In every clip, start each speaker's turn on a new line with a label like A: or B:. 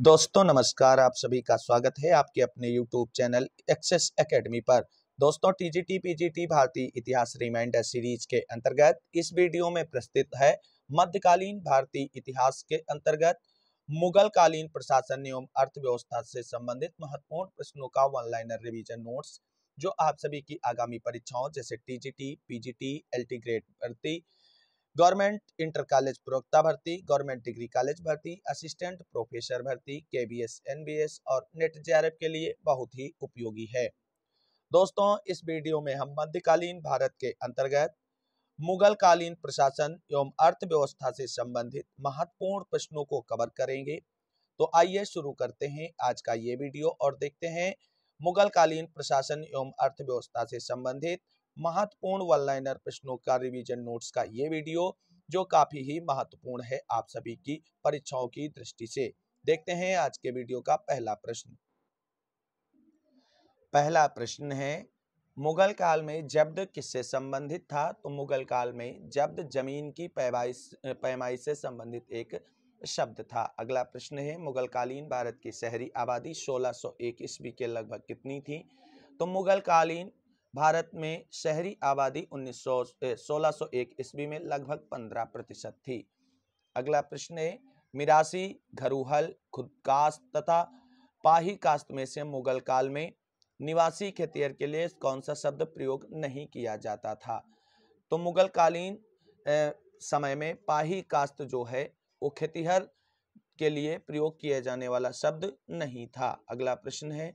A: दोस्तों नमस्कार, आप सभी का स्वागत है आपके अपने YouTube चैनल एक्सेस एकेडमी पर। दोस्तों टीजीटी पीजीटी भारतीय इतिहास रिमाइंडर सीरीज के अंतर्गत इस वीडियो में प्रस्तुत है मध्यकालीन भारतीय इतिहास के अंतर्गत मुगल कालीन प्रशासन एवं अर्थव्यवस्था से संबंधित महत्वपूर्ण प्रश्नों का वन लाइनर रिवीजन नोट्स, जो आप सभी की आगामी परीक्षाओं जैसे टीजीटी पीजीटी एलटी ग्रेड भर्ती, गवर्नमेंट इंटर कॉलेज प्रवक्ता भर्ती, गवर्नमेंट डिग्री कॉलेज भर्ती, असिस्टेंट प्रोफेसर भर्ती, केबीएस एनबीएस और नेट जेआरएफ के लिए बहुत ही उपयोगी है। दोस्तों इस वीडियो में हम मध्यकालीन भारत के अंतर्गत मुगल कालीन प्रशासन एवं अर्थव्यवस्था से संबंधित महत्वपूर्ण प्रश्नों को कवर करेंगे। तो आइए शुरू करते हैं आज का ये वीडियो और देखते हैं मुगल कालीन प्रशासन एवं अर्थव्यवस्था से संबंधित महत्वपूर्ण वन लाइनर प्रश्नों का रिवीजन नोट्स का ये वीडियो, जो काफी ही महत्वपूर्ण है आप सभी की परीक्षाओं की दृष्टि से। देखते हैं आज के वीडियो का पहला प्रश्न। पहला प्रश्न है, मुगल काल में जब्त किससे संबंधित था? तो मुगल काल में जब्त जमीन की पैमाई से संबंधित एक शब्द था। अगला प्रश्न है, मुगल कालीन भारत की शहरी आबादी 1601 ईस्वी के लगभग कितनी थी? तो मुगल कालीन भारत में शहरी आबादी 1601 ईस्वी में लगभग 15% थी। अगला प्रश्न है, मिरासी, घरूहल, खुदकास्ट तथा पाही कास्ट में से मुगल काल में निवासी खेतिहर के लिए कौन सा शब्द प्रयोग नहीं किया जाता था? तो मुगल कालीन समय में पाही कास्ट जो है वो खेतिहर के लिए प्रयोग किया जाने वाला शब्द नहीं था। अगला प्रश्न है,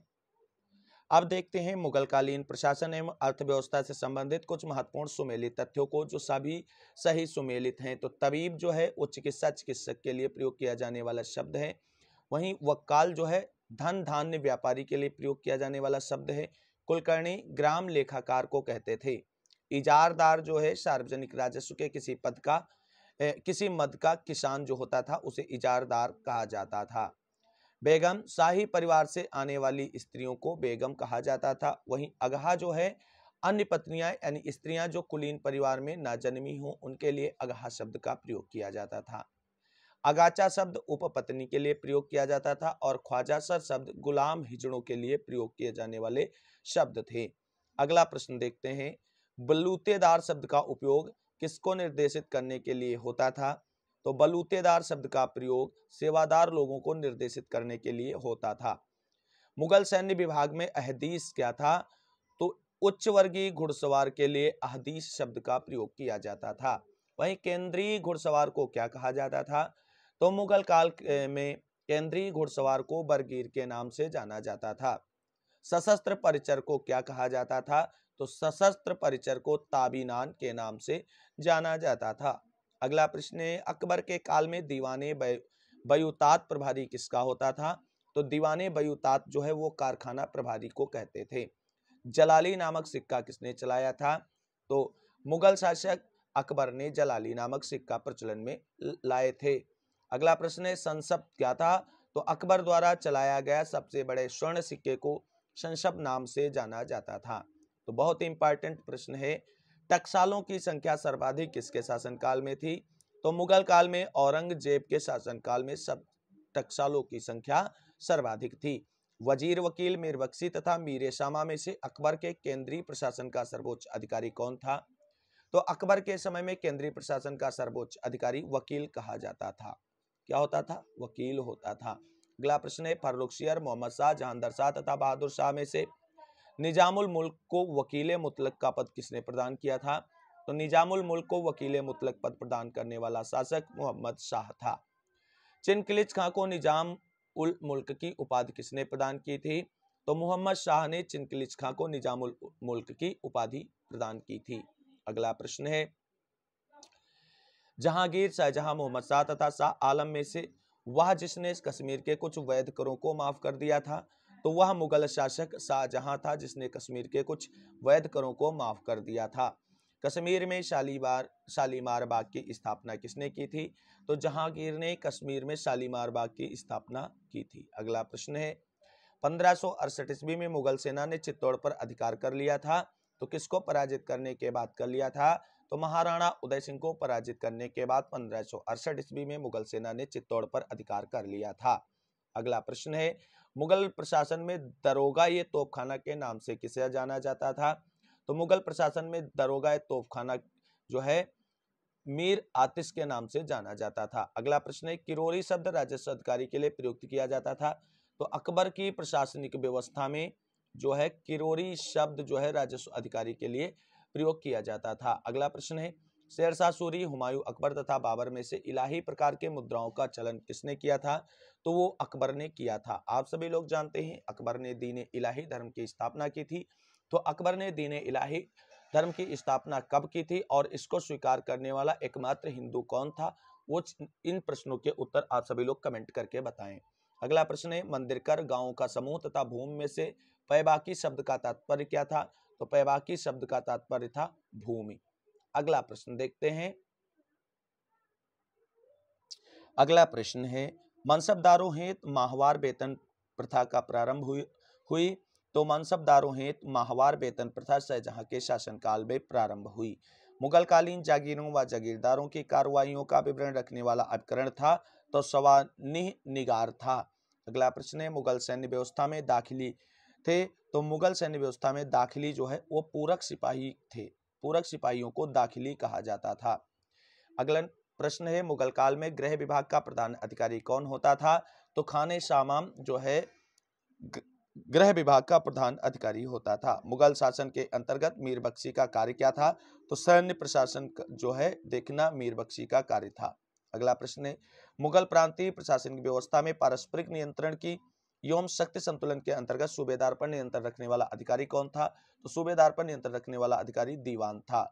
A: अब देखते हैं मुगल कालीन प्रशासन एवं अर्थव्यवस्था से संबंधित कुछ महत्वपूर्ण सुमेलित तथ्यों को, जो सभी सही सुमेलित हैं। तो तबीब जो है वो चिकित्सक के लिए प्रयोग किया जाने वाला शब्द है। वहीं वक्काल जो है धन धान्य व्यापारी के लिए प्रयोग किया जाने वाला शब्द है। कुलकर्णी ग्राम लेखाकार को कहते थे। इजारदार जो है सार्वजनिक राजस्व के किसी मद का किसान जो होता था उसे इजारदार कहा जाता था। बेगम शाही परिवार से आने वाली स्त्रियों को बेगम कहा जाता था। वहीं अगहा जो है अन्य पत्नियां यानी स्त्रियां जो कुलीन परिवार में ना जन्मी हो उनके लिए अगहा शब्द का प्रयोग किया जाता था। अगाचा शब्द उपपत्नी के लिए प्रयोग किया जाता था और ख्वाजा सर शब्द गुलाम हिजड़ों के लिए प्रयोग किए जाने वाले शब्द थे। अगला प्रश्न देखते हैं, बलूतेदार शब्द का उपयोग किसको निर्देशित करने के लिए होता था? तो बलूतेदार शब्द का प्रयोग सेवादार लोगों को निर्देशित करने के लिए होता था। मुगल सैन्य विभाग में अहदीस क्या था? तो उच्च वर्गीय घुड़सवार के लिए अहदीस शब्द का प्रयोग किया जाता था। वहीं केंद्रीय घुड़सवार को क्या कहा जाता था? तो मुगल काल में केंद्रीय घुड़सवार को बरगीर के नाम से जाना जाता था। सशस्त्र परिचर को क्या कहा जाता था? तो सशस्त्र परिचर को ताबीनान के नाम से जाना जाता था। अगला प्रश्न है, अकबर के काल में दीवाने बयूतात प्रभारी किसका होता था? तो दीवाने बयूतात जो है वो कारखाना प्रभारी को कहते थे। जलाली नामक सिक्का किसने चलाया था? तो मुगल शासक अकबर ने जलाली नामक सिक्का प्रचलन में लाए थे। अगला प्रश्न है, संसप्त क्या था? तो अकबर द्वारा चलाया गया सबसे बड़े स्वर्ण सिक्के को संसप्त नाम से जाना जाता था। तो बहुत ही इंपॉर्टेंट प्रश्न है, टकसालों की संख्या सर्वाधिक किसके शासनकाल में थी? तो मुगल काल में औरंगजेब के शासनकाल में सब टकसालों की संख्या सर्वाधिक थी। वजीर, वकील, मीर बख्शी तथा मीर शामा में से अकबर के केंद्रीय प्रशासन का सर्वोच्च अधिकारी कौन था? तो अकबर के समय में केंद्रीय प्रशासन का सर्वोच्च अधिकारी वकील कहा जाता था। क्या होता था? वकील होता था। अगला प्रश्न है, फारुखशियर, मोहम्मद शाह, जहांदर शाह तथा बहादुर शाह में से निजामुल मुल्क को वकील मुतलक का पद किसने प्रदान किया था? तो निजामुल मुल्क को वकील मुतलक पद प्रदान करने वाला शासक मोहम्मद शाह था। चिनकिलिच खां को निजाम उल मुल्क की उपाधि किसने प्रदान की थी? तो मोहम्मद शाह ने चिनकिलिच खां को निजाम उल मुल्क की उपाधि प्रदान की थी। अगला प्रश्न है, जहांगीर, शाहजहां, मोहम्मद शाह तथा शाह आलम में से वह जिसने कश्मीर के कुछ वैध करों को माफ कर दिया था? तो वह मुगल शासक शाहजहां था जिसने कश्मीर के कुछ वैध करों को माफ कर दिया था। कश्मीर में शालीमार बाग की स्थापना किसने की थी? तो जहांगीर ने कश्मीर में शालीमार बाग की स्थापना की थी। अगला प्रश्न है, 1568 ईस्वी में मुगल सेना ने चित्तौड़ पर अधिकार कर लिया था। तो किसको पराजित करने के बाद कर लिया था? तो महाराणा उदय सिंह को पराजित करने के बाद 1568 ईस्वी में मुगल सेना ने चित्तौड़ पर अधिकार कर लिया था। अगला प्रश्न है, मुगल प्रशासन में दरोगा ये तोपखाना के नाम से किसे जाना जाता था? तो मुगल प्रशासन में दरोगा ये तोपखाना जो है मीर आतिश के नाम से जाना जाता था। अगला प्रश्न है, किरोड़ी शब्द राजस्व अधिकारी के लिए प्रयुक्त किया जाता था? तो अकबर की प्रशासनिक व्यवस्था में जो है किरोड़ी शब्द जो है राजस्व अधिकारी के लिए प्रयोग किया जाता था। अगला प्रश्न है, शेरशाह सूरी, हुमायूं, अकबर तथा बाबर में से इलाही प्रकार के मुद्राओं का चलन किसने किया था? तो वो अकबर ने किया था। आप सभी लोग जानते हैं अकबर ने दीन इलाही धर्म की स्थापना की थी। तो अकबर ने दीन इलाही धर्म की स्थापना कब की थी और इसको स्वीकार करने वाला एकमात्र हिंदू कौन था? वो इन प्रश्नों के उत्तर आप सभी लोग कमेंट करके बताएं। अगला प्रश्न है, मंदिरकर गांवों का समूह तथा भूमि में से पैबाकी शब्द का तात्पर्य क्या था? तो पैबाकी शब्द का तात्पर्य था भूमि। अगला प्रश्न देखते हैं। अगला प्रश्न है, मनसबदारों हेतु माहवार वेतन प्रथा का प्रारंभ हुई। तो मनसबदारों हेतु माहवार वेतन प्रथा शाहजहां के शासनकाल में प्रारंभ हुई। मुगलकालीन जागीरों व जागीरदारों की कार्रवाइयों का विवरण रखने वाला उपकरण था? तो सवानिह निगार था। अगला प्रश्न है, मुगल सैन्य व्यवस्था में दाखिली थे। तो मुगल सैन्य व्यवस्था में दाखिली जो है वो पूरक सिपाही थे। पूरक सिपाहियों को दाखिली कहा जाता था। अगला प्रश्न है, मुगल काल में गृह विभाग का प्रधान अधिकारी कौन होता था? तो खाने शामाम जो है गृह विभाग का प्रधान अधिकारी होता था। मुगल शासन के अंतर्गत मीर बख्शी का कार्य क्या था? तो सैन्य प्रशासन जो है देखना मीर बख्शी का कार्य था। अगला प्रश्न है, मुगल प्रांतीय प्रशासनिक व्यवस्था में पारस्परिक नियंत्रण की एवं शक्ति संतुलन के अंतर्गत सूबेदार पर नियंत्रण रखने वाला अधिकारी कौन था? तो सूबेदार पर नियंत्रण रखने वाला अधिकारी दीवान था।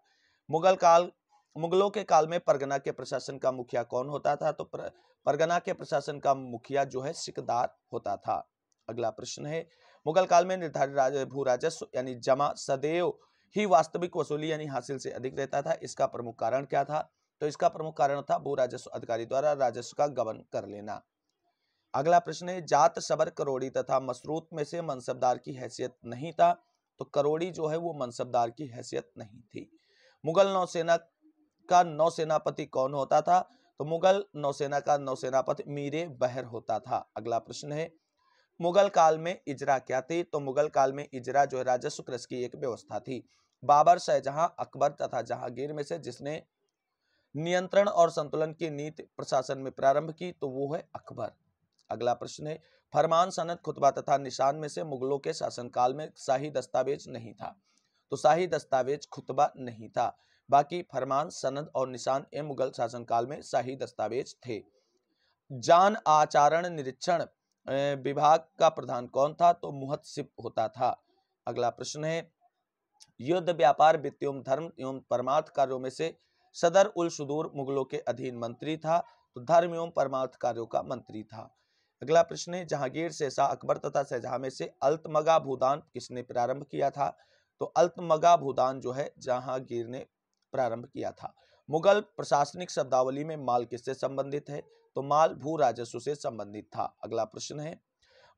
A: मुगलों के काल में परगना के प्रशासन का मुखिया कौन होता था? तो परगना के प्रशासन का मुखिया जो है सिकदार होता था। अगला प्रश्न है, मुगल काल में निर्धारित भू राजस्व यानी जमा सदैव ही वास्तविक वसूली यानी हासिल से अधिक रहता था। इसका प्रमुख कारण क्या था? तो इसका प्रमुख कारण था भू राजस्व अधिकारी द्वारा राजस्व का गबन कर लेना। अगला प्रश्न है, जात सबर करोड़ी तथा मसरूत में से मनसबदार की हैसियत नहीं था? तो करोड़ी जो है वो मनसबदार की हैसियत नहीं थी। मुगल नौसेना का नौसेनापति कौन होता था? तो मुगल नौसेना का नौसेनापति मीरे बहर होता था। अगला प्रश्न है, मुगल काल में इजरा क्या थी? तो मुगल काल में इजरा जो है राजस्व कृषि की एक व्यवस्था थी। बाबर, शाहजहां, अकबर तथा जहांगीर में से जिसने नियंत्रण और संतुलन की नीति प्रशासन में प्रारंभ की तो वो है अकबर। अगला प्रश्न है, फरमान, सनद, खुतबा तथा निशान में से मुगलों के शासनकाल में शाही दस्तावेज नहीं था? तो शाही दस्तावेज खुतबा नहीं था, बाकी फरमान, सनद और निशान ये मुगल शासनकाल में शाही दस्तावेज थे। जान आचरण निरीक्षण विभाग का प्रधान कौन था? तो मुहत्सिब होता था। अगला प्रश्न है, युद्ध, व्यापार, वित्त एवं धर्म एवं परमार्थ कार्यों में से सदर उल सुदूर मुगलों के अधीन मंत्री था? तो धर्म एवं परमार्थ कार्यों का मंत्री था। अगला प्रश्न है, जहांगीर, शेरशाह, अकबर तथा शाहजहां में से अल्तमगा भूदान किसने प्रारंभ किया था? तो अल्तमगा भूदान जो है जहांगीर ने प्रारंभ किया था। मुगल प्रशासनिक शब्दावली में माल किससे संबंधित है? तो माल भू राजस्व से संबंधित था। अगला प्रश्न है,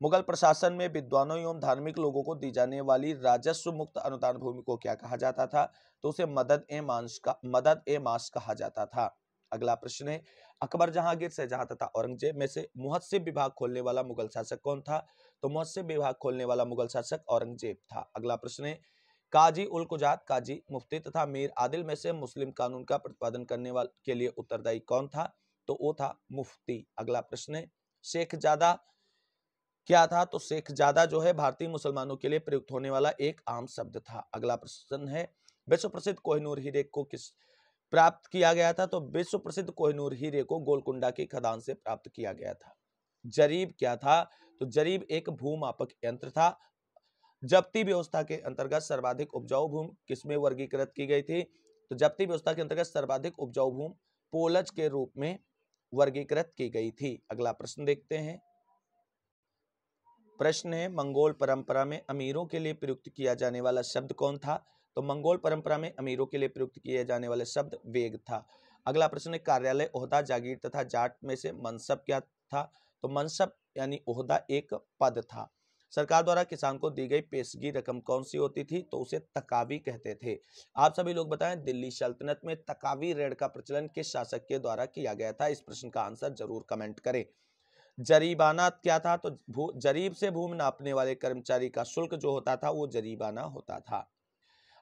A: मुगल प्रशासन में विद्वानों एवं धार्मिक लोगों को दी जाने वाली राजस्व मुक्त अनुदान भूमि को क्या कहा जाता था? तो उसे मदद ए मास कहा जाता था। अगला प्रश्न है, अकबर, जहांगीर, शाहजहां तथा औरंगजेब में से मुहस्सिब विभाग खोलने वाला मुगल शासक कौन था? तो मुहस्सिब विभाग खोलने वाला मुगल शासक औरंगजेब था। अगला प्रश्न है, काजी उल कुजात, काजी, मुफ्ती तथा मीर आदिल में से मुस्लिम कानून का प्रतिपादन करने वाले के लिए उत्तरदायी कौन था? तो वो था मुफ्ती। अगला प्रश्न है, शेखजादा क्या था? तो शेखजादा जो है भारतीय मुसलमानों के लिए प्रयुक्त होने वाला एक आम शब्द था। अगला प्रश्न है, विश्व प्रसिद्ध कोहिनूर हीरे को किस प्राप्त किया गया था? तो विश्व प्रसिद्ध कोहिनूर हीरे को गोलकुंडा की खदान से प्राप्त किया गया था। जरीब क्या था? तो जरीब एक भूमापक यंत्र था। जब्ती व्यवस्था के अंतर्गत सर्वाधिक उपजाऊ भूमि किसमें वर्गीकृत की गई थी? तो जब्ती व्यवस्था के अंतर्गत सर्वाधिक उपजाऊ भूमि पोलज के रूप में वर्गीकृत की गई थी। अगला प्रश्न देखते हैं। प्रश्न है, मंगोल परंपरा में अमीरों के लिए प्रयुक्त किया जाने वाला शब्द कौन था? तो मंगोल परंपरा में अमीरों के लिए प्रयुक्त किए जाने वाले शब्द वेग था। अगला प्रश्न है, कार्यालय, ओहदा, जागीर तथा जाट में से मनसब क्या था? तो मनसब यानी ओहदा एक पद था। सरकार द्वारा किसान को दी गई पेशगी रकम कौन सी होती थी? तो उसे तकावी कहते थे। आप सभी लोग बताएं, दिल्ली सल्तनत में तकावी ऋण का प्रचलन किस शासक के द्वारा किया गया था? इस प्रश्न का आंसर जरूर कमेंट करें। जरीबाना क्या था? तो जरीब से भूमि नापने वाले कर्मचारी का शुल्क जो होता था वो जरीबाना होता था।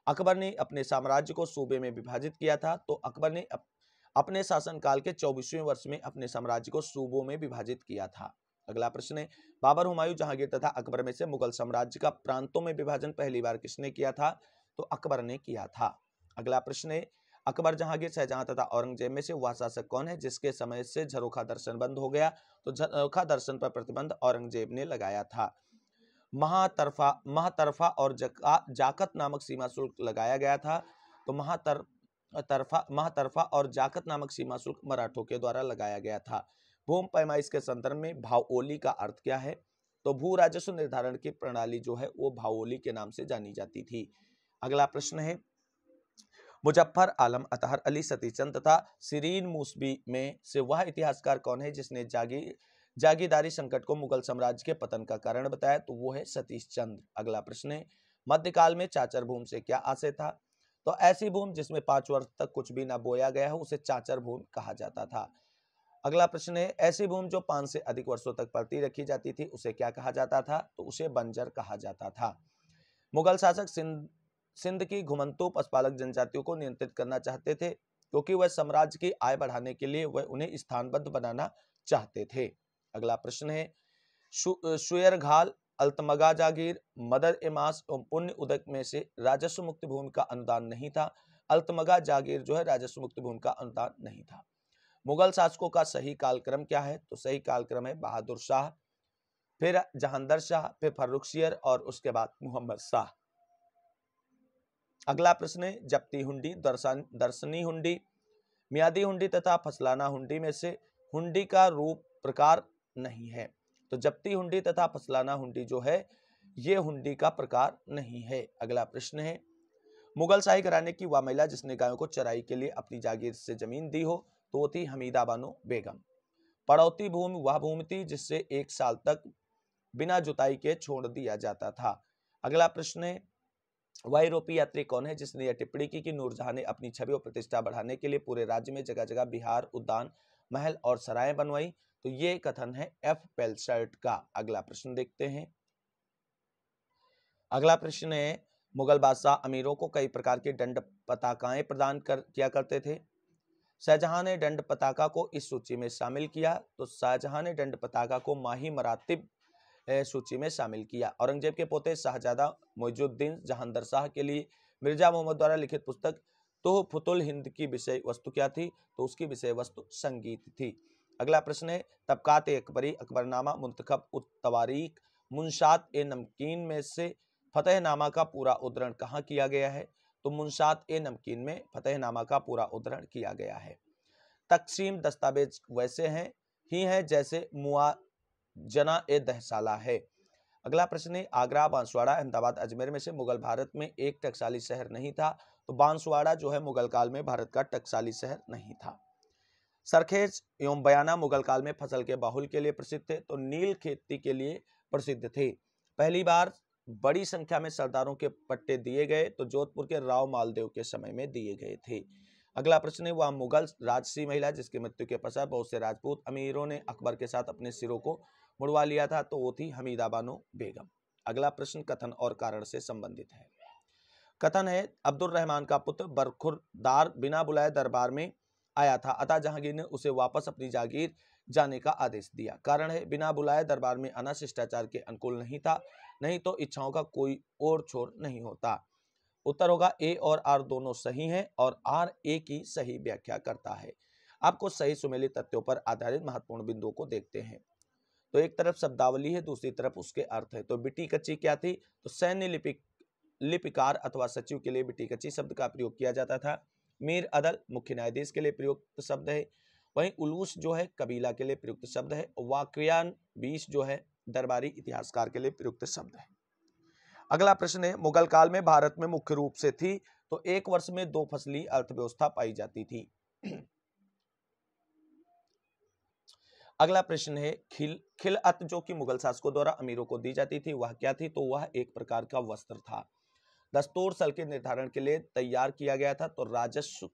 A: अकबर ने अपने साम्राज्य को सूबे में विभाजित किया था, तो अकबर ने अपने शासनकाल के 24वें वर्ष में अपने साम्राज्य को सूबों में विभाजित किया था। अगला प्रश्न है, बाबर, हुमायूं, जहांगीर तथा अकबर में से मुगल साम्राज्य का प्रांतों में विभाजन पहली बार किसने किया था? तो अकबर ने किया था। अगला प्रश्न है, अकबर, जहांगीर, शाहजहां तथा औरंगजेब में से वह शासक कौन है जिसके समय से झरोखा दर्शन बंद हो गया? तो झरोखा दर्शन पर प्रतिबंध औरंगजेब ने लगाया था। महातरफा और जाकत नामक सीमा शुल्क लगाया गया था। तो महातरफा और जाकत नामक सीमा शुल्क मराठों के द्वारा लगाया गया था। भूमि पैमाइश के संदर्भ में भाओली का अर्थ क्या है? तो भू राजस्व निर्धारण की प्रणाली जो है वो भाओली के नाम से जानी जाती थी। अगला प्रश्न है, मुजफ्फर आलम, अतहर अली, सतीचंद तथा सिरीन मूसवी में से वह इतिहासकार कौन है जिसने जागीरदारी संकट को मुगल साम्राज्य के पतन का कारण बताया? तो वो है सतीश चंद्र। अगला प्रश्न है, मध्यकाल में चाचर भूमि से क्या आशय था? तो ऐसी भूमि जिसमें 5 वर्ष तक कुछ भी ना बोया गया हो उसे चाचर भूमि कहा जाता था। अगला प्रश्न है, ऐसी भूमि जो 5 से अधिक वर्षों तक पलती रखी जाती थी उसे क्या कहा जाता था? तो उसे बंजर कहा जाता था। मुगल शासक सिंध की घुमंतू पशुपालक जनजातियों को नियंत्रित करना चाहते थे क्योंकि वह साम्राज्य की आय बढ़ाने के लिए वह उन्हें स्थानबद्ध बनाना चाहते थे। अगला प्रश्न है, शुयरघाल, अल्तमगा जागीर, मदर एमास और पुण्य उदक में से राजस्व मुक्त भूमि का अनुदान नहीं था? अल्तमगा जागीर जो है राजस्व मुक्त भूमि का अनुदान नहीं था। मुगल शासकों का सही कालक्रम क्या है? तो सही कालक्रम है बहादुर शाह, फिर जहांदर शाह, फिर फर्रुखसियर और उसके बाद मोहम्मद शाह। अगला प्रश्न है, जब्ती हुंडी, दर्शनी हुंडी, मियादी हुंडी तथा फसलाना हुंडी में से हुंडी का रूप प्रकार नहीं है? तो जब्ती हुंडी तथा फसलाना हुंडी जो है ये हुंडी का प्रकार नहीं है। अगला प्रश्न है, मुगल शाही घराने की वह महिला जिसने गायों को चराई के लिए अपनी जागीर से जमीन दी हो? तो वो थी हमीदा बानो बेगम। पड़ौती भूमि वह भूमि थी जिससे 1 साल तक बिना जुताई के छोड़ दिया जाता था। अगला प्रश्न है, वह यूरोपीय यात्री कौन है जिसने यह टिप्पणी की कि नूरजहां ने अपनी छवि और प्रतिष्ठा बढ़ाने के लिए पूरे राज्य में जगह जगह बिहार, उद्यान, महल और सराय बनवाई? तो ये कथन है एफ पेल्सर्ट का। अगला प्रश्न देखते हैं। अगला प्रश्न है, मुगल बादशाह अमीरों को कई प्रकार की दंड पताकाएं प्रदान किया करते थे? शाहजहां ने दंड पताका को इस सूची में शामिल किया? तो शाहजहां ने दंड पताका को माही मरातिब सूची में शामिल किया। औरंगजेब के पोते शाहजादा मोइजुद्दीन जहांदर शाह के लिए मिर्जा मोहम्मद द्वारा लिखित पुस्तक तुहफतुल हिंद की विषय वस्तु क्या थी? तो उसकी विषय वस्तु संगीत थी। अगला प्रश्न है, तबकात अकबरी, अकबरनामा, मुंतखब उत तवारीख, मुंशात ए नमकीन में से फतेहनामा का पूरा उद्धरण कहाँ किया गया है? तो मुंशात ए नमकीन में फतेहनामा का पूरा उद्धरण किया गया है। तकसीम दस्तावेज वैसे हैं जैसे मुआजना ए दहसाला है। अगला प्रश्न है, आगरा, बांसवाड़ा, अहमदाबाद, अजमेर में से मुगल भारत में एक टकसाली शहर नहीं था? तो बांसवाड़ा जो है मुगल काल में भारत का टकसाली शहर नहीं था। सरखेज एवं बयाना मुगल काल में फसल के बाहुल के लिए प्रसिद्ध थे? तो नील खेती के लिए प्रसिद्ध थे। पहली बार बड़ी संख्या में सरदारों के पट्टे दिए गए तो जोधपुर के राव मालदेव के समय में दिए गए थे। अगला प्रश्न है, वह मुगल राजसी महिला जिसकी मृत्यु के पश्चात बहुत से राजपूत अमीरों ने अकबर के साथ अपने सिरों को मुड़वा लिया था? तो वो थी हमीदा बानो बेगम। अगला प्रश्न कथन और कारण से संबंधित है। कथन है, अब्दुल रहमान का पुत्र बरखुरदार बिना बुलाए दरबार में आया था, अतः जहांगीर ने उसे वापस अपनी जागीर जाने का आदेश दिया। कारण है, बिना बुलाए दरबार में आना शिष्टाचार के अनुकूल नहीं था, नहीं तो इच्छाओं का कोई और छोर नहीं होता। उत्तर होगा ए और आर दोनों सही हैं और आर ए की सही व्याख्या करता है। आपको सही सुमेलित तथ्यों पर आधारित महत्वपूर्ण बिंदुओं को देखते हैं। तो एक तरफ शब्दावली है, दूसरी तरफ उसके अर्थ है। तो बिटी कच्ची क्या थी? तो सैन्य लिपिकार अथवा सचिव के लिए बिटी कच्ची शब्द का प्रयोग किया जाता था। मीर अदल मुख्य न्यायाधीश के लिए प्रयुक्त शब्द है। वहीं उलूस जो है कबीला के लिए प्रयुक्त शब्द है। वाकयान 20 जो है दरबारी इतिहासकार के लिए प्रयुक्त शब्द है। अगला प्रश्न है, मुगल काल में भारत में मुख्य रूप से थी तो एक वर्ष में 2 फसली अर्थव्यवस्था पाई जाती थी। अगला प्रश्न है, खिलअत जो कि मुगल शासकों द्वारा अमीरों को दी जाती थी वह क्या थी? तो वह एक प्रकार का वस्त्र था। दस्तूर सल के निर्धारण के लिए तैयार किया गया था तो राजस्व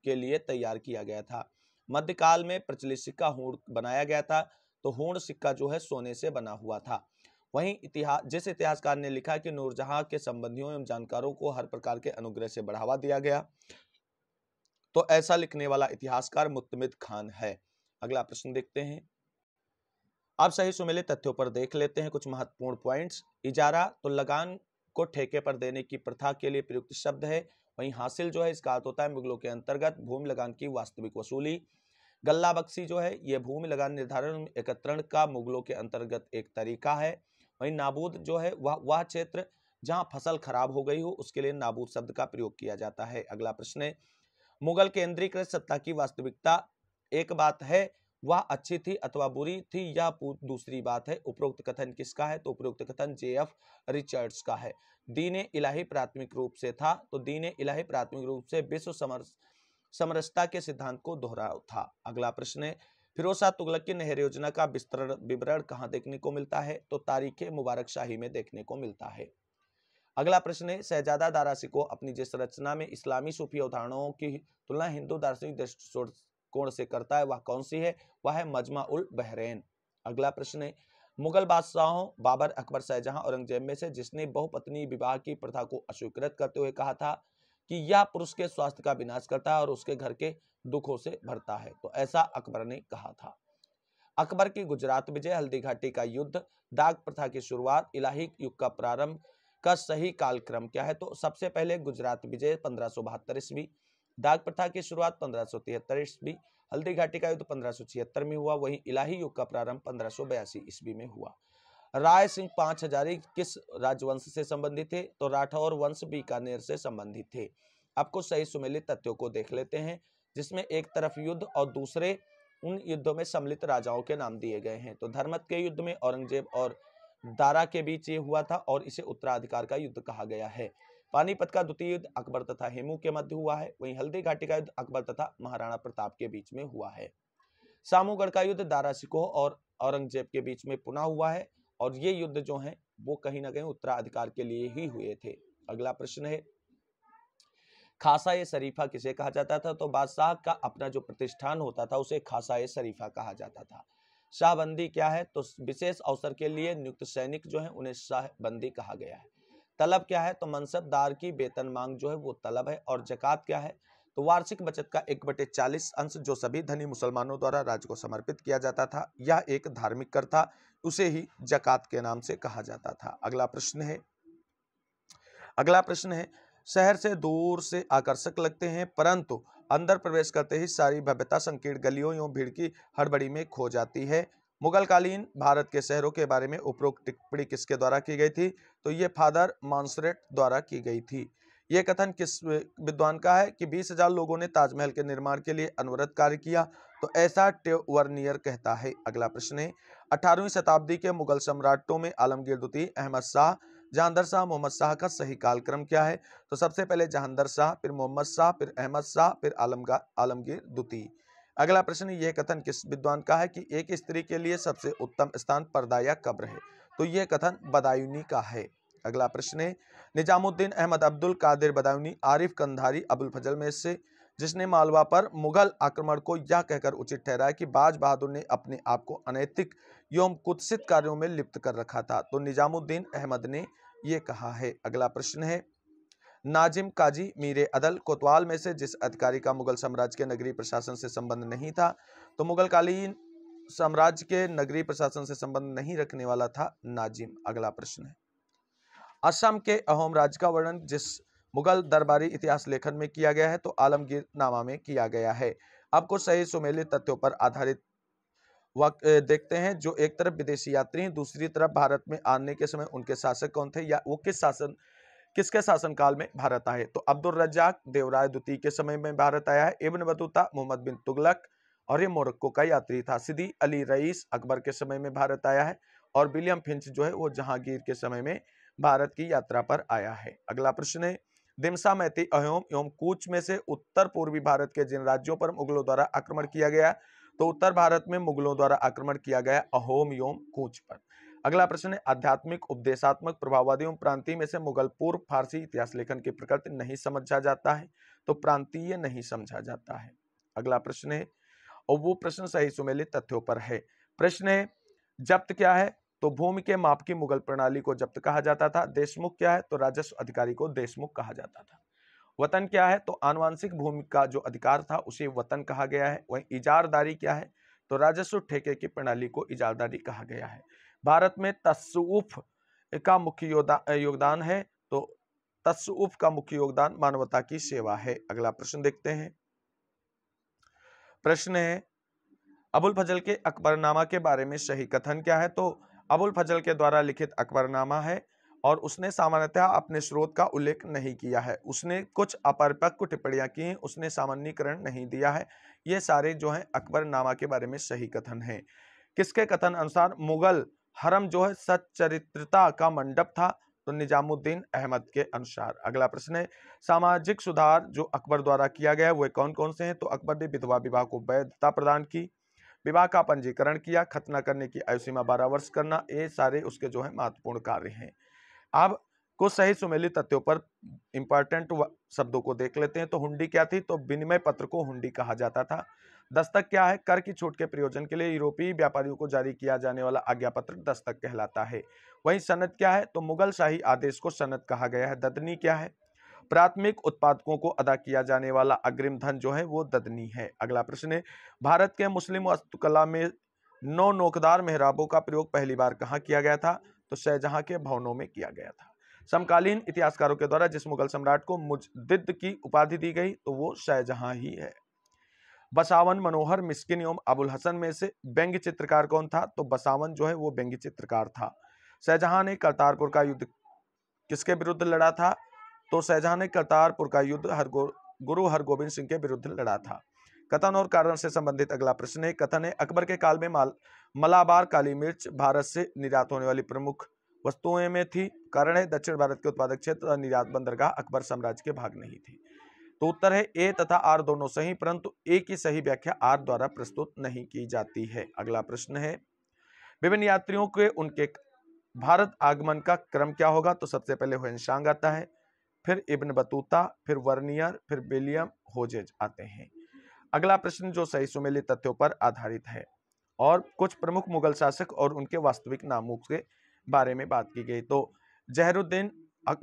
A: के लिए तैयार किया गया था। मध्यकाल में प्रचलित सिक्का हुंड बनाया गया था तो हूण सिक्का जो है सोने से बना हुआ था। वहीं जिस इतिहासकार ने लिखा कि नूरजहां के संबंधियों एवं जानकारों को हर प्रकार के अनुग्रह से बढ़ावा दिया गया, तो ऐसा लिखने वाला इतिहासकार मुत्तमिद खान है। अगला प्रश्न देखते हैं। अब सही सुमेलित तथ्यों पर देख लेते हैं कुछ महत्वपूर्ण पॉइंट्स। इजारा तो लगान को ठेके पर देने की प्रथा के लिए प्रयुक्त शब्द है। वहीं हासिल जो है इसका अर्थ होता है मुगलों के अंतर्गत भूमि लगान की वास्तविक वसूली। गल्ला बख्शी जो है यह भूमि लगान निर्धारण एकत्रण का मुगलों के अंतर्गत एक तरीका है। वहीं नाबूद जो है वह क्षेत्र जहां फसल खराब हो गई हो उसके लिए नाबूद शब्द का प्रयोग किया जाता है। अगला प्रश्न है, मुगल केंद्रीकृत सत्ता की वास्तविकता एक बात है, वह अच्छी थी अथवा बुरी थी, यह दूसरी बात है। उपरोक्त कथन किसका है? तो उपरोक्त कथन जेएफ रिचर्ड्स का है। दीन इलाही प्राथमिक रूप से था, तो दीन इलाही प्राथमिक रूप से विश्व समरसता के सिद्धांत को दोहराव था। अगला प्रश्न है, फिरोज शाह तुगलक की नहर योजना का विवरण कहां देखने को मिलता है? तो तारीख मुबारक शाही में देखने को मिलता है। अगला प्रश्न है, शहजादा दारा शिकोह अपनी जिस रचना में इस्लामी सूफी अवधारणाओं की तुलना हिंदू दार्शनिक दृष्टिकोण से करता है वह कौन सी है? वह है मजमा उल बहरैन। अगला प्रश्न है, मुगल बादशाहों बाबर, अकबर, शाहजहां, औरंगजेब में से जिसने बहुपत्नी विवाह की प्रथा को अस्वीकृत करते हुए कहा था कि यह पुरुष के स्वास्थ्य का विनाश करता है और उसके घर के दुखों से भरता है? तो ऐसा अकबर ने कहा था। अकबर की गुजरात विजय, हल्दी घाटी का युद्ध, दाग प्रथा की शुरुआत, इलाही युग का प्रारंभ का सही कालक्रम क्या है? तो सबसे पहले गुजरात विजय 1572 ईस्वी, दाग प्रथा की शुरुआत 1573 ईस्वी, हल्दी घाटी का युद्ध 1576 में हुआ। वहीं इलाही युग का प्रारंभ 1582 ईस्वी में हुआ। राय सिंह 5 हजारी किस राजवंश से संबंधित थे? तो राठौर वंश बीकानेर से संबंधित थे। आपको सही सुमेलित तथ्यों को देख लेते हैं, जिसमें एक तरफ युद्ध और दूसरे उन युद्धों में सम्मिलित राजाओं के नाम दिए गए हैं। तो धर्मत के युद्ध में औरंगजेब और दारा के बीच ये हुआ था और इसे उत्तराधिकार का युद्ध कहा गया है। पानीपत का द्वितीय युद्ध अकबर तथा हेमू के मध्य हुआ है। वहीं हल्दी घाटी का युद्ध अकबर तथा महाराणा प्रताप के बीच में हुआ है। सामूगढ़ का युद्ध दारा शिकोह और औरंगजेब के बीच में पुनः हुआ है और ये युद्ध जो है वो कहीं ना कहीं उत्तराधिकार के लिए ही हुए थे। अगला प्रश्न है, खासा शरीफा किसे कहा जाता था? तो बादशाह का अपना जो प्रतिष्ठान होता था उसे खासा शरीफा कहा जाता था। शाहबंदी क्या है? तो विशेष अवसर के लिए नियुक्त सैनिक जो है उन्हें शाहबंदी कहा गया है। तलब क्या है? तो मनसबदार की वेतन मांग जो है वो तलब है। और जकात क्या है? तो वार्षिक बचत का 1/40 अंश जो सभी धनी मुसलमानों द्वारा राज्य को समर्पित किया जाता था। यह एक धार्मिक कर था, उसे ही जकात के नाम से कहा जाता था। अगला प्रश्न है, शहर से दूर से आकर्षक लगते हैं परंतु अंदर प्रवेश करते ही सारी भव्यता संकीर्ण गलियों एवं भीड़ की हड़बड़ी में खो जाती है। मुगल कालीन भारत के शहरों के बारे में उपरोक्त टिप्पणी किसके द्वारा की गई थी? तो ये फादर मॉन्सरेट द्वारा की गई थी। यह कथन किस विद्वान का है कि 20,000 लोगों ने ताजमहल के निर्माण के लिए अनवरत कार्य किया? तो ऐसा टेवर्नियर कहता है। अगला प्रश्न है, 18वीं शताब्दी के मुगल सम्राटों में आलमगीर द्वितीय, अहमद शाह, जहांदर शाह, मोहम्मद शाह का सही कालक्रम क्या है? तो सबसे पहले जहांदर शाह, फिर मोहम्मद शाह, फिर अहमद शाह, फिर आलमगीर द्वितीय। अगला प्रश्न, यह कथन किस विद्वान का है कि एक स्त्री के लिए सबसे उत्तम स्थान पर्दा या कब्र है? तो यह कथन बदायूनी का है। अगला प्रश्न है, निजामुद्दीन अहमद अब्दुल कादिर बदायूनी आरिफ कंधारी अबुल फजल में से जिसने मालवा पर मुगल आक्रमण को यह कहकर उचित ठहराया कि बाज बहादुर ने अपने आप को अनैतिक एवं कुत्सित कार्यों में लिप्त कर रखा था? तो निजामुद्दीन अहमद ने यह कहा है। अगला प्रश्न है, नाजिम काजी मीरे अदल कोतवाल में से जिस अधिकारी का मुगल साम्राज्य के नगरीय प्रशासन से संबंध नहीं था? तो मुगल कालीन साम्राज्य के नगरीय प्रशासन से संबंध नहीं रखने वाला था नाजिम। अगला प्रश्न है, असम के अहोम राज्य का वर्णन जिस मुगल दरबारी इतिहास लेखन में किया गया है? तो आलमगीर नामा में किया गया है। आपको सही सुमेलित तथ्यों पर आधारित देखते हैं। जो एक तरफ विदेशी यात्री हैं, दूसरी तरफ भारत में आने के समय उनके शासक कौन थे या वो किसके शासनकाल में भारत आए? तो अब्दुल रज्जाक देवराय द्वितीय के समय में भारत आया है। इब्न बतूता मोहम्मद बिन तुगलक और ये मोरक्को का यात्री था। सिदी अली रईस अकबर के समय में भारत आया है और विलियम फिंच जो है वो जहांगीर के समय में भारत की यात्रा पर आया है। अगला प्रश्न है, दिमसा मैती अहोम एवं कूच में से उत्तर पूर्वी भारत के जिन राज्यों पर मुगलों द्वारा आक्रमण किया गया? तो उत्तर भारत में मुगलों द्वारा आक्रमण किया गया अहोम एवं कूच पर। अगला प्रश्न है, आध्यात्मिक उपदेशात्मक प्रभाववादी एवं प्रांतीय में से मुगल पूर्व फारसी इतिहास लेखन की प्रकृति नहीं समझा जाता है? तो प्रांतीय नहीं समझा जाता है। अगला प्रश्न है, और वो प्रश्न सही सुमेलित तथ्यों पर है। प्रश्न है जब्त क्या है, तो भूमि के माप की मुगल प्रणाली को जब्त कहा जाता था। देशमुख क्या है, तो राजस्व अधिकारी को देशमुख कहा जाता था। वतन क्या है, तो आनुवांशिक भूमि का जो अधिकार था उसे वतन कहा गया है। वहीं इजारदारी क्या है, तो राजस्व ठेके की प्रणाली को इजारदारी कहा गया है। भारत में तस्वुफ का मुख्य योगदान है, तो तस्वुफ का मुख्य योगदान मानवता की सेवा है। अगला प्रश्न देखते हैं। प्रश्न है अबुल फजल के अकबरनामा के बारे में सही कथन क्या है, तो अबुल फजल के द्वारा लिखित अकबरनामा है और उसने सामान्यतः अपने स्रोत का उल्लेख नहीं किया है। उसने कुछ अपरिपक्व टिप्पणियां की हैं, उसने सामान्यीकरण नहीं दिया है। ये सारे जो है अकबरनामा के बारे में सही कथन है। किसके कथन अनुसार मुगल हरम जो है सच्चरित्रता का मंडप था, तो निजामुद्दीन अहमद के अनुसार। अगला प्रश्न है सामाजिक सुधार जो अकबर द्वारा किया गया है वह कौन कौन से हैं, तो अकबर ने विधवा विवाह को वैधता प्रदान की, विवाह का पंजीकरण किया, खतना करने की आयु सीमा 12 वर्ष करना, ये सारे उसके जो है महत्वपूर्ण कार्य हैं। अब कुछ सही सुमेलित तथ्यों पर इंपॉर्टेंट शब्दों को देख लेते हैं। तो हुंडी क्या थी, तो विनिमय पत्र को हुंडी कहा जाता था। दस्तक क्या है, कर की छूट के प्रयोजन के लिए यूरोपीय व्यापारियों को जारी किया जाने वाला आज्ञा पत्र दस्तक कहलाता है। वहीं सनद क्या है, तो मुगल शाही आदेश को सनद कहा गया है। ददनी क्या है, प्राथमिक उत्पादकों को अदा किया जाने वाला अग्रिम धन जो है वो ददनी है। अगला प्रश्न है भारत के मुस्लिम वास्तुकला में 9 नोकदार मेहराबों का प्रयोग पहली बार कहाँ किया गया था, तो शाहजहां के भवनों में किया गया था। समकालीन इतिहासकारों के द्वारा जिस मुगल सम्राट को मुजद्दिद की उपाधि दी गई तो वो शाहजहां ही है। बसावन, मनोहर, मिस्किन एवं अबुल हसन में से व्यंग्य चित्रकार कौन था, तो बसावन जो है वो व्यंग्य चित्रकार था। शाहजहां ने करतारपुर का युद्ध किसके विरुद्ध लड़ा था, तो शाहजहां ने करतारपुर का युद्ध गुरु हरगोबिंद सिंह के विरुद्ध लड़ा था। कथन और कारण से संबंधित अगला प्रश्न है। कथन है अकबर के काल में मलाबार काली मिर्च भारत से निर्यात होने वाली प्रमुख वस्तुओं में थी। कारण है दक्षिण भारत के उत्पादक क्षेत्र और निर्यात बंदरगाह अकबर साम्राज्य के भाग नहीं थी। तो उत्तर है ए तथा आर दोनों सही, परंतु ए की सही व्याख्या आर द्वारा प्रस्तुत नहीं की जाती है। अगला प्रश्न है विभिन्न यात्रियों के उनके भारत आगमन का क्रम क्या होगा, तो सबसे पहले हुएनसांग आता है, फिर इब्न बतूता, फिर वर्नियर, फिर विलियम होजेज आते हैं। अगला प्रश्न जो सही सुमेलित तथ्यों पर आधारित है और कुछ प्रमुख मुगल शासक और उनके वास्तविक नामों के बारे में बात की गई। तो जहरुद्दीन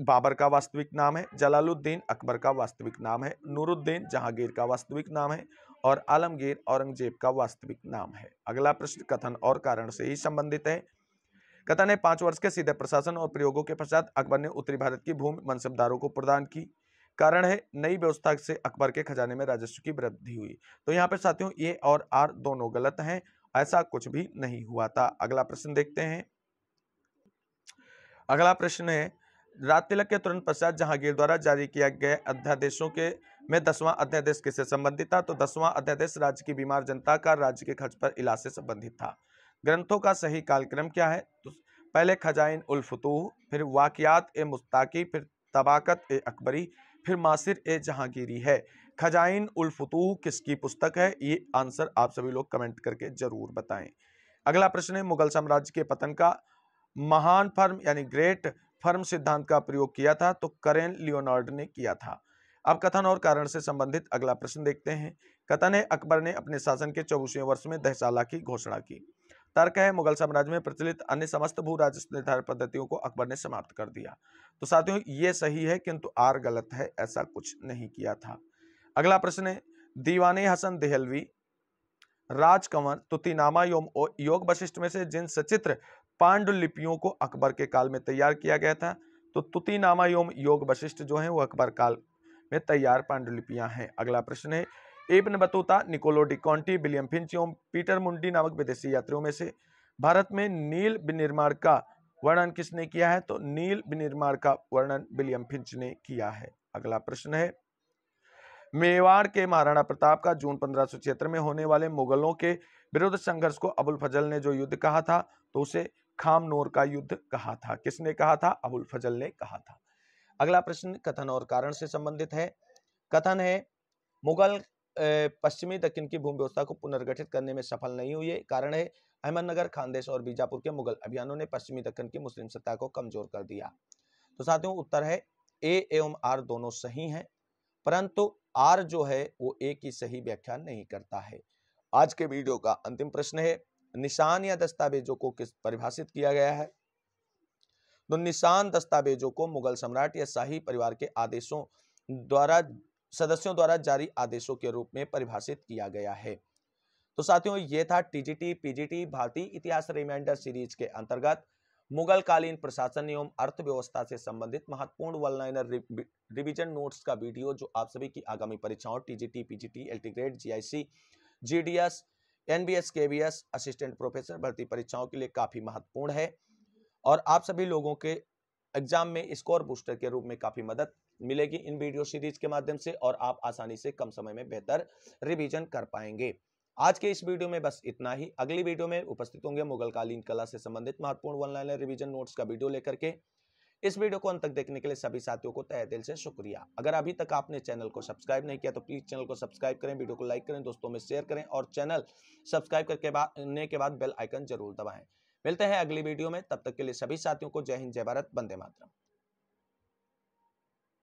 A: बाबर का वास्तविक नाम है, जलालुद्दीन अकबर का वास्तविक नाम है, नूरुद्दीन जहांगीर का वास्तविक नाम है और आलमगीर औरंगजेब का वास्तविक नाम है। अगला प्रश्न कथन और कारण से ही संबंधित है। कथन है 5 वर्ष के सीधे प्रशासन और प्रयोगों के पश्चात अकबर ने उत्तरी भारत की भूमि मनसबदारों को प्रदान की। कारण है नई व्यवस्था से अकबर के खजाने में राजस्व की वृद्धि हुई। तो यहाँ पे साथियों ए और आर दोनों गलत हैं, ऐसा कुछ भी नहीं हुआ था। अगला प्रश्न देखते हैं। अगला प्रश्न है राज तिलक के तुरंत पश्चात जहांगीर द्वारा जारी किया गया अध्यादेशों के में 10वां अध्यादेश किससे संबंधित था, तो 10वां अध्यादेश राज्य की बीमार जनता का राज्य के खर्च पर इलाज से संबंधित था। ग्रंथों का सही कालक्रम क्या है, तो पहले खजाइन उल फुतूह, फिर वाकियात ए मुस्ताकी, फिर तबाकत ए अकबरी, फिर मासिर ए जहांगीरी है। खजाइन उल फुतूह किसकी पुस्तक है, ये आंसर आप सभी लोग कमेंट करके जरूर बताएं। अगला प्रश्न है मुगल साम्राज्य के पतन का महान फर्म यानी ग्रेट फर्म सिद्धांत का प्रयोग किया था, तो करेन लियोनार्ड ने किया था। अब कथन और कारण से संबंधित अगला प्रश्न देखते हैं। कथन है अकबर ने अपने शासन के 24वें वर्ष में दहसाला की घोषणा की। तर्क है मुगल साम्राज्य में प्रचलित अन्य समस्त भू राजस्व निर्धारण पद्धतियों को अकबर ने समाप्त कर दिया। तो साथियों ये सही है, किंतु आर गलत है, ऐसा कुछ नहीं किया था। अगला प्रश्न है दीवाने हसन देहलवी, राजकंवर, तुतीनामा योग वशिष्ठ में से जिन सचित्र पांडुलिपियों को अकबर के काल में तैयार किया गया था, तो तुतीनामा एवं योग वशिष्ठ जो है वो अकबर काल में तैयार पांडुलिपियां हैं। अगला प्रश्न है Ibn Battuta, Niccolo de Conti, William Finch एवं पीटर मुंडी नामक विदेशी यात्रियों में से भारत में नील विनिर्माण का वर्णन किसने किया है, तो नील विनिर्माण का वर्णन विलियम फिंच ने किया है। अगला प्रश्न है मेवाड़ के महाराणा प्रताप का जून 1576 में होने वाले मुगलों के विरुद्ध संघर्ष को अबुल फजल ने जो युद्ध कहा था, तो उसे खामनोर का युद्ध कहा था। किसने कहा था, अबुल फजल ने कहा था। अगला प्रश्न कथन और कारण से संबंधित है। कथन है मुगल पश्चिमी दक्षिण की भूमि व्यवस्था को पुनर्गठित करने में सफल नहीं हुए। कारण है अहमदनगर, खानदेश और बीजापुर के मुगल अभियानों ने पश्चिमी दक्षिण की मुस्लिम सत्ता को कमजोर कर दिया। तो साथियों उत्तर है ए एवं आर दोनों सही हैं, परंतु आर जो है वो ए की सही व्याख्या नहीं करता है। आज के वीडियो का अंतिम प्रश्न है निशान या दस्तावेजों को किस परिभाषित किया गया है? तो निशान दस्तावेजों को मुगल सम्राट या शाही परिवार के आदेशों द्वारा सदस्यों द्वारा जारी आदेशों के रूप में परिभाषित किया गया है। तो साथियों, ये था टीजीटी पीजीटी भारतीय इतिहास रिमाइंडर सीरीज के अंतर्गत मुगल कालीन प्रशासन एवं अर्थव्यवस्था से संबंधित महत्वपूर्ण वन लाइनर रिवीजन नोट्स का वीडियो, जो आप सभी की आगामी परीक्षाओं TGT PGT LT grade GIC GDS NBS KVS assistant professor भर्ती परीक्षाओं के लिए काफी महत्वपूर्ण है और आप सभी लोगों के एग्जाम में स्कोर बूस्टर के रूप में काफी मदद मिलेगी इन वीडियो सीरीज के माध्यम से और आप आसानी से कम समय में बेहतर रिवीजन कर पाएंगे। आज के इस वीडियो में बस इतना ही। अगली वीडियो में उपस्थित होंगे मुगल कालीन कला से संबंधित महत्वपूर्ण वन लाइनर रिवीजन नोट्स का वीडियो लेकर के। इस वीडियो को अंत तक देखने के लिए सभी साथियों को तहे दिल से शुक्रिया। अगर अभी तक आपने चैनल को सब्सक्राइब नहीं किया तो प्लीज चैनल को सब्सक्राइब करें, वीडियो को लाइक करें, दोस्तों में शेयर करें और चैनल सब्सक्राइब करने के बाद बेल आइकन जरूर दबाएं। मिलते हैं अगली वीडियो में, तब तक के लिए सभी साथियों को जय हिंद, जय भारत, वंदे मातरम।